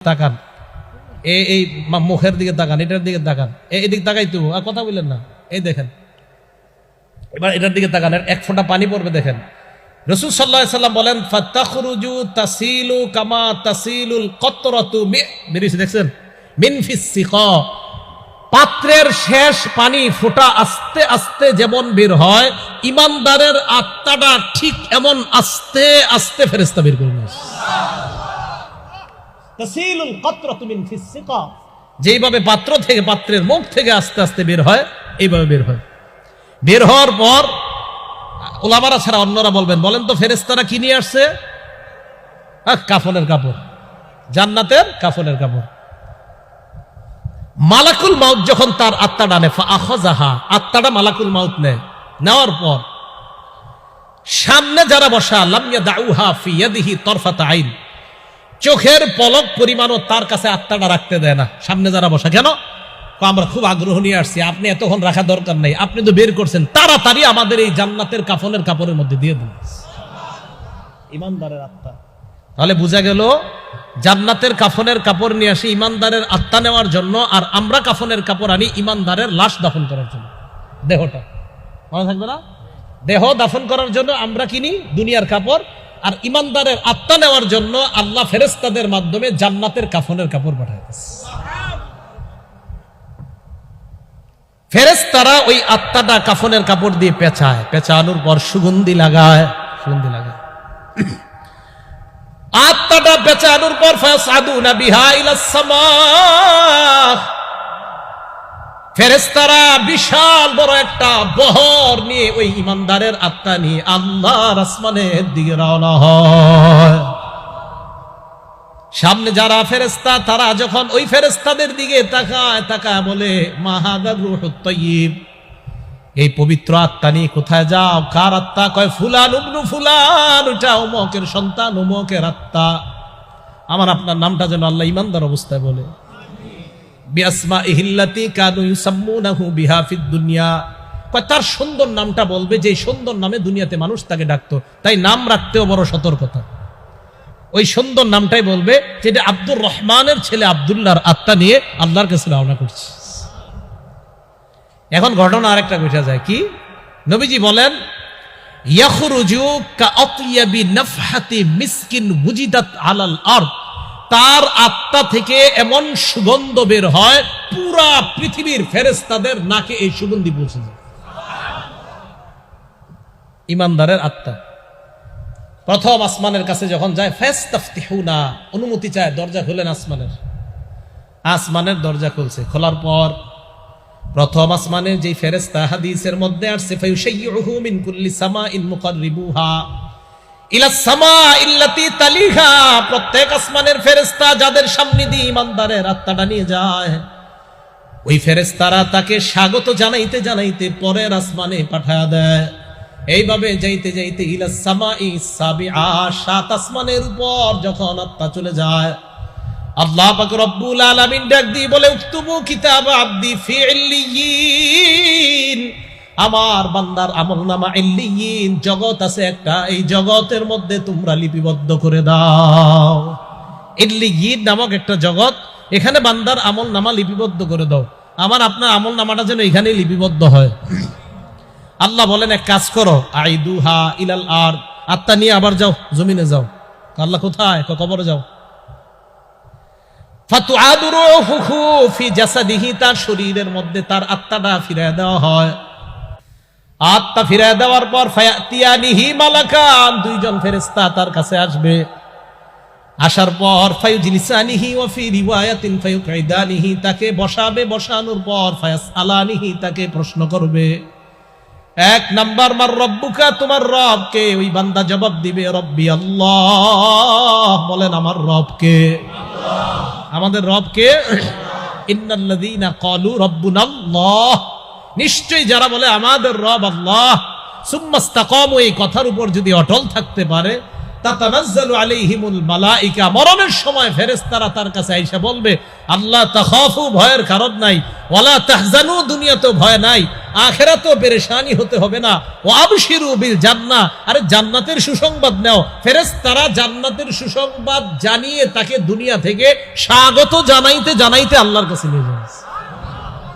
তাকান, এই মুখের দিকে তাকান, এটার দিকে তাকান, এদিক তাকাই তো আর কথা বললেন না। এই দেখেন, এবার এটার দিকে তাকান, এক ফোঁটা পানি পড়বে দেখেন। রাসূল সাল্লাল্লাহু আলাইহি সাল্লাম বলেন ফাতাখরুজু তাসিলু কামা তাসিলুল কতরাতু দেখছেন মিন ফিস সিকা, পাত্রের শেষ পানি ফোঁটা আস্তে আস্তে যেমন বের হয়, ইমানদারের আত্মাটা ঠিক এমন আস্তে আস্তে ফেরেশতা বের করবে। তাসিলুল কতরাতু মিন ফিস সিকা, যেইভাবে পাত্র থেকে, পাত্রের মুখ থেকে আস্তে আস্তে বের হয়, এইভাবে বের হয়। বের হওয়ার পর ওলামারা ছাড়া অন্যরা বলবেন, বলেন তো ফেরেশতারা কি নিয়ে আসছে? কাফনের কাপড়, জান্নাতের কাফনের কাপড়। মালাকুল মাউত যখন তার আত্মাটা নেয়, ফাআখাযাহা, আত্মাটা মালাকুল মাউত নেয়, নেওয়ার পর সামনে যারা বসা, লাম ইয়াদাউহা ফি ইয়াদিহি তরফাত আইন, চোখের পলক পরিমাণও তার কাছে আত্মাটা রাখতে দেয় না। সামনে যারা বসা, কেন? আমরা খুব আগ্রহ নিয়ে আসছি, আপনি এতক্ষণ রাখা দরকার নাই, আপনি তো বের করছেন, তাড়াতাড়ি আমাদের এই জান্নাতের কাফনের কাপড়ের মধ্যে দিয়ে দিন। ইমানদারের আত্মা, তাহলে বোঝা গেল জান্নাতের কাফনের কাপড় নিয়ে আসি ইমানদারের আত্মা নেওয়ার জন্য, আর আমরা কাফনের কাপড় আনি ইমানদারের লাশ দাফন করার জন্য। দেহটা মনে থাকবে না? দেহ দাফন করার জন্য আমরা কিনি দুনিয়ার কাপড়, আর ইমানদারের আত্মা নেওয়ার জন্য আল্লাহ ফেরেশতাদের মাধ্যমে জান্নাতের কাফনের কাপড় পাঠাইতেছে। ফেরেশতারা ওই আত্মাটা কাফনের কাপড় দিয়ে পেঁচায়, পেঁচানোর পর সুগন্ধি লাগায়, সুগন্ধি লাগায়। আত্মাটা পেঁচানোর পর ফাসাদুনা বিহা ইলাস সামা, ফেরেশতারা বিশাল বড় একটা বহর নিয়ে ওই ইমানদারের আত্মা নিয়ে আল্লাহর আসমানের দিকে রওনা হয়। সামনে যারা ফেরেশতা, তারা যখন ওই ফেরেশতাদের দিকে তাকায়, তাকায় বলে মা হাযা রূহুত তাইয়্যিব, এই পবিত্র আত্মা নিয়ে কোথায় যাও? কার আত্মা? কয় ফুলান ইবনু ফুলান, ওটা অমুকের সন্তান, অমুকের আত্মা। আমার আপনার নামটা যেন আল্লাহ ইমানদার অবস্থায় বলে, বিআসমাইহিল্লাতী কানু ইউসাম্মুনাহু বিহা ফিদ দুনিয়া, কয় তার সুন্দর নামটা বলবে, যে সুন্দর নামে দুনিয়াতে মানুষ তাকে ডাকতো, তাই নাম রাখতেও বড় সতর্কতা। ওই সুন্দর নামটাই বলবে, যেটা আব্দুর রহমানের ছেলে আব্দুল্লাহর আত্মা নিয়ে আল্লাহর কাছে রওনা করছে। এখন ঘটনা আরেকটা বোঝা যায় কি? নবীজি বলেন ইয়াখরুজু কাআতিয়াবি নাফহাতি মিসকিন ওয়াজিদাত আলাল আরদ, তার আত্মা থেকে এমন সুগন্ধ বের হয়, পুরা পৃথিবীর ফেরেশতাদের নাকে এই সুগন্ধি পৌঁছে যায়। ইমানদারের আত্মা প্রথম আসমানের কাছে যখন যায়, ফাস্তাফতিহুনা, অনুমতি চায়, দরজা খুলেন আসমানের। আসমানের দরজা খুলছে, খোলার পর প্রথম আসমানে যে ফেরেশতা হাদিসের মধ্যে আসছে, ফায়ুশাইয়ুহু মিন কুল্লি সামাইন মুকাররিবুহা ইলা সামাইল্লাতী তালিহা, প্রত্যেক আসমানের ফেরেশতা যাদের সামনে দিয়ে ইমানদারের আত্মাটা নিয়ে যায়, ওই ফেরেশতারা তাকে স্বাগত জানাইতে জানাইতে পরের আসমানে পাঠায়া দেয়। এইভাবে যাইতে যাইতে ইলা সামাই সাবিআ, সাত আসমানের উপর যখন আত্মা চলে যায়, আল্লাহ পাক রব্বুল আলামিন ডাক দিয়ে বলে উকতুবু কিতাব আব্দি ফি ইল্লিয়িন, আমার বান্দার আমলনামা ইল্লিয়িন, জগৎ আছে একটা, এই জগতের মধ্যে তোমরা লিপিবদ্ধ করে দাও। ইল্লিয়িন নামক একটা জগৎ, এখানে বান্দার আমলনামা লিপিবদ্ধ করে দাও। আমার আপনার আমলনামাটা যেন এখানেই লিপিবদ্ধ হয়। আল্লাহ বলেন এক কাজ করো, আইদুহা ইলাল আরদ, আত্মা নিয়ে আবার যাও, জমিনে যাও। আল্লাহ কোথায়? কবরে যাও। ফাতুআদু রূহুহু ফি জাসাদিহি, তার শরীরের মধ্যে তার আত্মাটা ফিরিয়ে দেওয়া হয়। আত্মা ফিরিয়ে দেওয়ার পর ফায়াতিয়ানিহি মালাকান, দুইজন ফেরেশতা তার কাছে আসবে। আসার পর ফায়ুজলিসানিহি ওয়া ফি রিওয়ায়াতিন ফায়ুকঈদানিহি, তাকে বসাবে, বসানোর পর ফায়াসআলানিহি, তাকে প্রশ্ন করবে। এক নাম্বার, মার রব্বুকা, তোমার রব কে? ওই বান্দা জবাব দিবে রব্বি আল্লাহ, বলেন আমার রব কে? আমাদের রব কে? ইন্নাল্লাযীনা ক্বালু রাব্বুনাল্লাহ, নিশ্চয়ই যারা বলে আমাদের রব আল্লাহ, সুম্মা ইসতাকামু, এই কথার উপর যদি অটল থাকতে পারে, তাতানাজ্জালু আলাইহিমুল মালাইকা, মরণের সময় ফেরেশতারা তার কাছে আইসা বলবে, আল্লাহ তাখাফু, ভয়ের কারণ নাই, ওয়ালা তাহজানু, দুনিয়াতেও ভয় নাই, আখিরাতেও পেরেশানি হতে হবে না, ওয়া আবশিরু বিল জান্নাহ, আরে জান্নাতের সুসংবাদ নাও। ফেরেশতারা জান্নাতের সুসংবাদ জানিয়ে তাকে দুনিয়া থেকে স্বাগত জানাইতে জানাইতে আল্লাহর কাছে নিয়ে যায়।